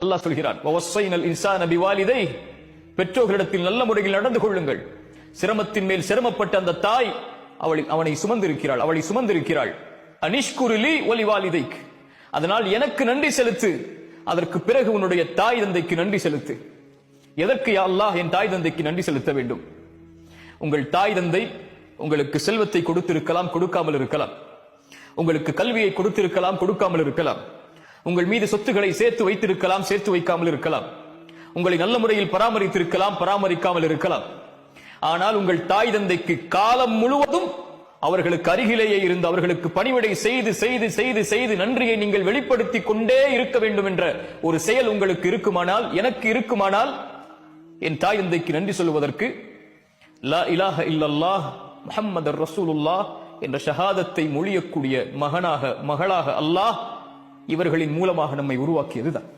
அல்லாஹ் சொல்கிறான், வவஸ்ஸைனல் இன்சான பிவாலிதைஹி, பெற்றோர்களிடத்தில் நல்ல முறையில் நடந்து கொள்ளுங்கள். சிரமத்தின் மேல் சிரமப்பட்ட அந்த தாய் அவனை சுமந்திருக்கிறாள், அவளை சுமந்திருக்கிறாள். அனிஷ்குருலி வலிவாலிதைக், அதனால் எனக்கு நன்றி செலுத்து, அதற்கு பிறகு உன்னுடைய தாய் தந்தைக்கு நன்றி செலுத்து. எதற்கு யா அல்லாஹ் என் தாய் தந்தைக்கு நன்றி செலுத்த வேண்டும்? உங்கள் தாய் தந்தை உங்களுக்கு செல்வத்தை கொடுத்திருக்கலாம், கொடுக்காமல் இருக்கலாம். உங்களுக்கு கல்வியை கொடுத்திருக்கலாம், கொடுக்காமல் இருக்கலாம். உங்கள் மீது சொத்துக்களை சேர்த்து வைத்திருக்கலாம், சேர்த்து வைக்காமல் இருக்கலாம். உங்களை நல்ல முறையில் பராமரித்திருக்கலாம், பராமரிக்காமல் இருக்கலாம். ஆனால் உங்கள் தாய் தந்தைக்கு காலம் முழுவதும் அவர்களுக்கு அருகிலேயே இருந்து அவர்களுக்கு பணிவிடை செய்து செய்து செய்து செய்து நன்றியை நீங்கள் வெளிப்படுத்திக் கொண்டே இருக்க வேண்டும் என்ற ஒரு செயல் உங்களுக்கு இருக்குமானால், எனக்கு இருக்குமானால், என் தாய் தந்தைக்கு நன்றி சொல்வதற்கு லா இலாஹ இல்லல்லாஹ் முஹம்மதுர் ரசூலுல்லாஹ் என்ற ஷஹாதத்தை மொழியக்கூடிய மகளாக அல்லாஹ் இவர்களின் மூலமாக நம்மை உருவாக்கியதுதான்.